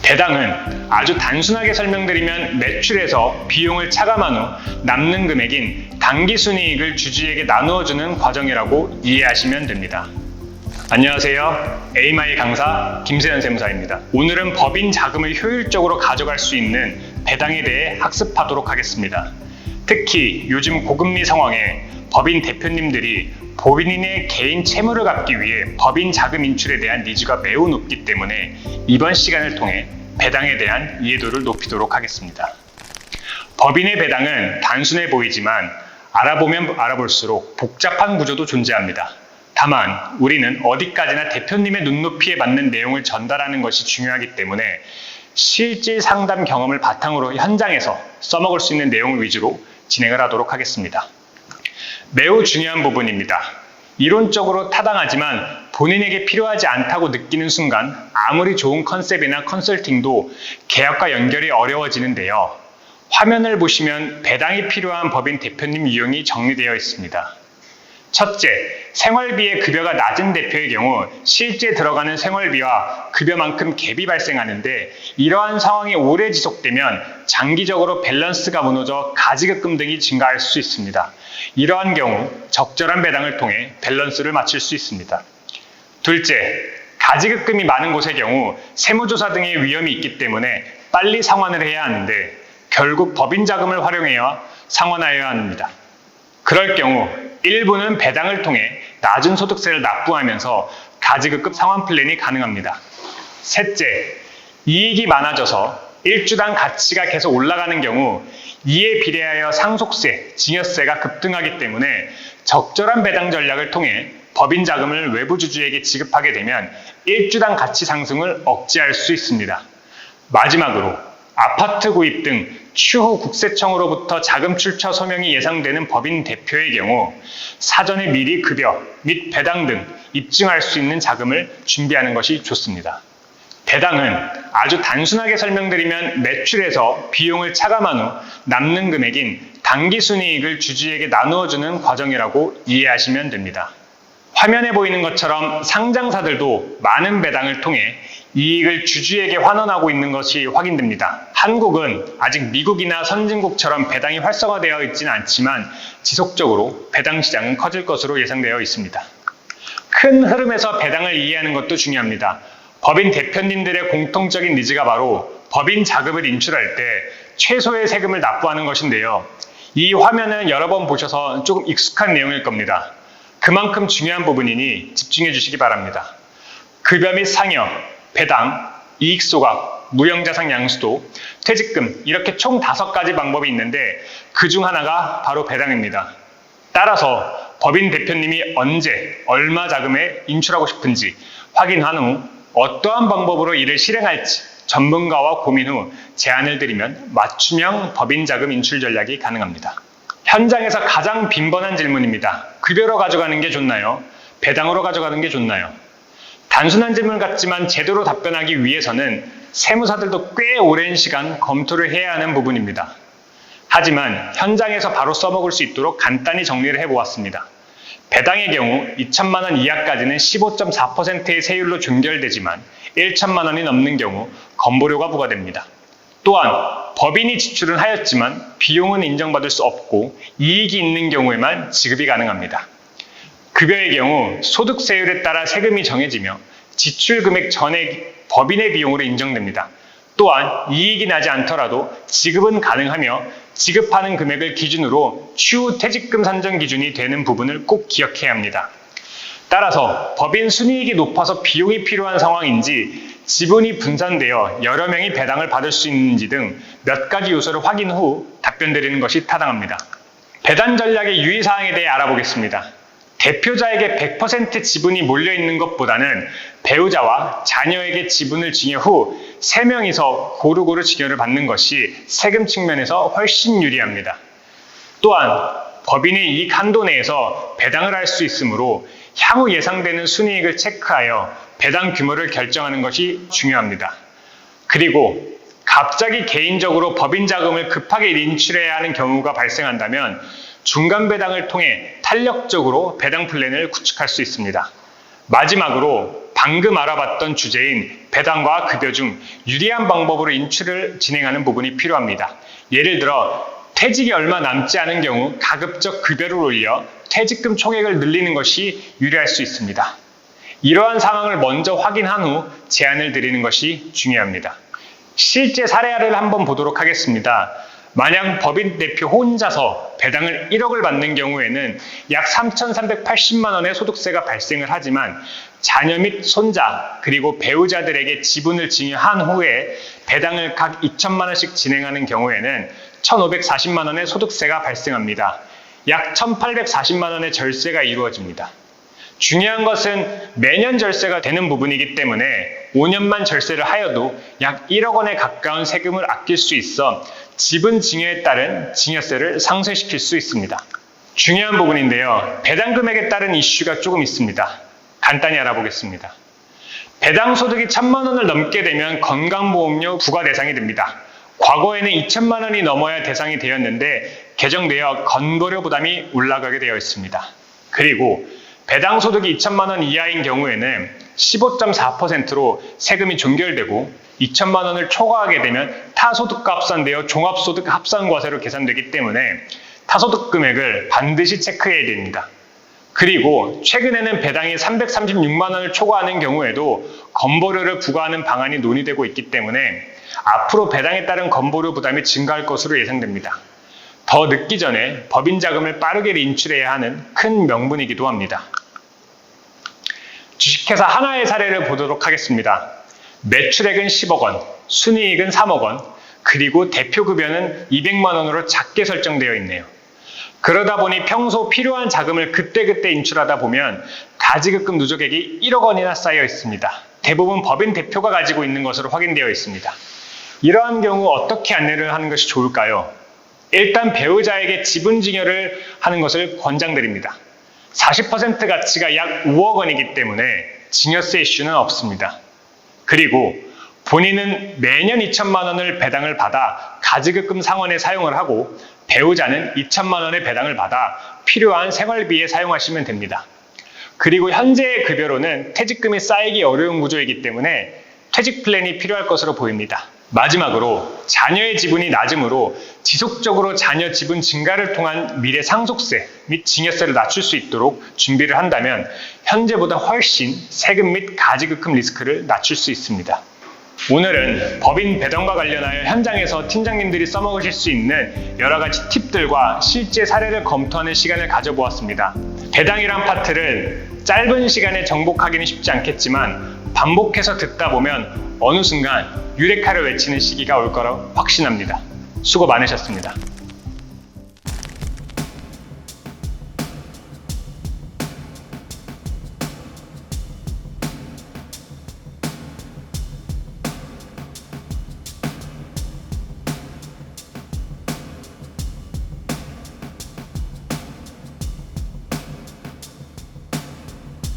배당은 아주 단순하게 설명드리면 매출에서 비용을 차감한 후 남는 금액인 당기순이익을 주주에게 나누어주는 과정이라고 이해하시면 됩니다. 안녕하세요. 에이마이 강사 김세현 세무사입니다. 오늘은 법인 자금을 효율적으로 가져갈 수 있는 배당에 대해 학습하도록 하겠습니다. 특히 요즘 고금리 상황에 법인 대표님들이 법인의 개인 채무를 갚기 위해 법인 자금 인출에 대한 니즈가 매우 높기 때문에 이번 시간을 통해 배당에 대한 이해도를 높이도록 하겠습니다. 법인의 배당은 단순해 보이지만 알아보면 알아볼수록 복잡한 구조도 존재합니다. 다만 우리는 어디까지나 대표님의 눈높이에 맞는 내용을 전달하는 것이 중요하기 때문에 실질 상담 경험을 바탕으로 현장에서 써먹을 수 있는 내용을 위주로 진행을 하도록 하겠습니다. 매우 중요한 부분입니다. 이론적으로 타당하지만 본인에게 필요하지 않다고 느끼는 순간 아무리 좋은 컨셉이나 컨설팅도 계약과 연결이 어려워지는데요. 화면을 보시면 배당이 필요한 법인 대표님 유형이 정리되어 있습니다. 첫째, 생활비의 급여가 낮은 대표의 경우 실제 들어가는 생활비와 급여만큼 갭이 발생하는데 이러한 상황이 오래 지속되면 장기적으로 밸런스가 무너져 가지급금 등이 증가할 수 있습니다. 이러한 경우 적절한 배당을 통해 밸런스를 맞출 수 있습니다. 둘째, 가지급금이 많은 곳의 경우 세무조사 등의 위험이 있기 때문에 빨리 상환을 해야 하는데 결국 법인 자금을 활용해야 상환하여야 합니다. 그럴 경우 일부는 배당을 통해 낮은 소득세를 납부하면서 가지급금 상환 플랜이 가능합니다. 셋째, 이익이 많아져서 일주당 가치가 계속 올라가는 경우 이에 비례하여 상속세, 증여세가 급등하기 때문에 적절한 배당 전략을 통해 법인 자금을 외부 주주에게 지급하게 되면 일주당 가치 상승을 억제할 수 있습니다. 마지막으로 아파트 구입 등 추후 국세청으로부터 자금 출처 소명이 예상되는 법인 대표의 경우 사전에 미리 급여 및 배당 등 입증할 수 있는 자금을 준비하는 것이 좋습니다. 배당은 아주 단순하게 설명드리면 매출에서 비용을 차감한 후 남는 금액인 당기순이익을 주주에게 나누어주는 과정이라고 이해하시면 됩니다. 화면에 보이는 것처럼 상장사들도 많은 배당을 통해 이익을 주주에게 환원하고 있는 것이 확인됩니다. 한국은 아직 미국이나 선진국처럼 배당이 활성화되어 있지는 않지만 지속적으로 배당 시장은 커질 것으로 예상되어 있습니다. 큰 흐름에서 배당을 이해하는 것도 중요합니다. 법인 대표님들의 공통적인 니즈가 바로 법인 자금을 인출할 때 최소의 세금을 납부하는 것인데요. 이 화면은 여러 번 보셔서 조금 익숙한 내용일 겁니다. 그만큼 중요한 부분이니 집중해 주시기 바랍니다. 급여 및 상여, 배당, 이익소각, 무형자산 양수도, 퇴직금 이렇게 총 5가지 방법이 있는데 그중 하나가 바로 배당입니다. 따라서 법인 대표님이 언제, 얼마 자금에 인출하고 싶은지 확인한 후 어떠한 방법으로 이를 실행할지 전문가와 고민 후 제안을 드리면 맞춤형 법인 자금 인출 전략이 가능합니다. 현장에서 가장 빈번한 질문입니다. 급여로 가져가는 게 좋나요? 배당으로 가져가는 게 좋나요? 단순한 질문 같지만 제대로 답변하기 위해서는 세무사들도 꽤 오랜 시간 검토를 해야 하는 부분입니다. 하지만 현장에서 바로 써먹을 수 있도록 간단히 정리를 해보았습니다. 배당의 경우 2천만 원 이하까지는 15.4%의 세율로 종결되지만 1천만 원이 넘는 경우 건보료가 부과됩니다. 또한 법인이 지출은 하였지만 비용은 인정받을 수 없고 이익이 있는 경우에만 지급이 가능합니다. 급여의 경우 소득세율에 따라 세금이 정해지며 지출 금액 전액 법인의 비용으로 인정됩니다. 또한 이익이 나지 않더라도 지급은 가능하며 지급하는 금액을 기준으로 추후 퇴직금 산정 기준이 되는 부분을 꼭 기억해야 합니다. 따라서 법인 순이익이 높아서 비용이 필요한 상황인지 지분이 분산되어 여러 명이 배당을 받을 수 있는지 등 몇 가지 요소를 확인 후 답변 드리는 것이 타당합니다. 배당 전략의 유의사항에 대해 알아보겠습니다. 대표자에게 100% 지분이 몰려있는 것보다는 배우자와 자녀에게 지분을 증여 후 3명이서 고루고루 증여를 받는 것이 세금 측면에서 훨씬 유리합니다. 또한 법인의 이익 한도 내에서 배당을 할 수 있으므로 향후 예상되는 순이익을 체크하여 배당 규모를 결정하는 것이 중요합니다. 그리고 갑자기 개인적으로 법인 자금을 급하게 인출해야 하는 경우가 발생한다면 중간 배당을 통해 탄력적으로 배당 플랜을 구축할 수 있습니다. 마지막으로 방금 알아봤던 주제인 배당과 급여 중 유리한 방법으로 인출을 진행하는 부분이 필요합니다. 예를 들어 퇴직이 얼마 남지 않은 경우 가급적 급여를 올려 퇴직금 총액을 늘리는 것이 유리할 수 있습니다. 이러한 상황을 먼저 확인한 후 제안을 드리는 것이 중요합니다. 실제 사례를 한번 보도록 하겠습니다. 만약 법인 대표 혼자서 배당을 1억을 받는 경우에는 약 3,380만 원의 소득세가 발생을 하지만 자녀 및 손자 그리고 배우자들에게 지분을 증여한 후에 배당을 각 2천만 원씩 진행하는 경우에는 1,540만 원의 소득세가 발생합니다. 약 1,840만 원의 절세가 이루어집니다. 중요한 것은 매년 절세가 되는 부분이기 때문에 5년만 절세를 하여도 약 1억 원에 가까운 세금을 아낄 수 있어 지분 증여에 따른 증여세를 상쇄시킬 수 있습니다. 중요한 부분인데요. 배당 금액에 따른 이슈가 조금 있습니다. 간단히 알아보겠습니다. 배당 소득이 1,000만 원을 넘게 되면 건강보험료 부과 대상이 됩니다. 과거에는 2천만 원이 넘어야 대상이 되었는데 개정되어 건보료 부담이 올라가게 되어 있습니다. 그리고 배당 소득이 2천만 원 이하인 경우에는 15.4%로 세금이 종결되고 2천만 원을 초과하게 되면 타소득과 합산되어 종합소득 합산과세로 계산되기 때문에 타소득 금액을 반드시 체크해야 됩니다. 그리고 최근에는 배당이 336만 원을 초과하는 경우에도 건보료를 부과하는 방안이 논의되고 있기 때문에 앞으로 배당에 따른 건보료 부담이 증가할 것으로 예상됩니다. 더 늦기 전에 법인 자금을 빠르게 인출해야 하는 큰 명분이기도 합니다. 주식회사 하나의 사례를 보도록 하겠습니다. 매출액은 10억 원, 순이익은 3억 원, 그리고 대표급여는 200만 원으로 작게 설정되어 있네요. 그러다 보니 평소 필요한 자금을 그때그때 인출하다 보면 가지급금 누적액이 1억 원이나 쌓여 있습니다. 대부분 법인 대표가 가지고 있는 것으로 확인되어 있습니다. 이러한 경우 어떻게 안내를 하는 것이 좋을까요? 일단 배우자에게 지분 증여를 하는 것을 권장드립니다. 40% 가치가 약 5억 원이기 때문에 증여세 이슈는 없습니다. 그리고 본인은 매년 2천만 원을 배당을 받아 가지급금 상환에 사용을 하고 배우자는 2천만 원의 배당을 받아 필요한 생활비에 사용하시면 됩니다. 그리고 현재의 급여로는 퇴직금이 쌓이기 어려운 구조이기 때문에 퇴직 플랜이 필요할 것으로 보입니다. 마지막으로 자녀의 지분이 낮으므로 지속적으로 자녀 지분 증가를 통한 미래 상속세 및 증여세를 낮출 수 있도록 준비를 한다면 현재보다 훨씬 세금 및 가지급금 리스크를 낮출 수 있습니다. 오늘은 법인 배당과 관련하여 현장에서 팀장님들이 써먹으실 수 있는 여러 가지 팁들과 실제 사례를 검토하는 시간을 가져보았습니다. 배당이란 파트를 짧은 시간에 정복하기는 쉽지 않겠지만 반복해서 듣다 보면 어느 순간 유레카를 외치는 시기가 올 거라 확신합니다. 수고 많으셨습니다.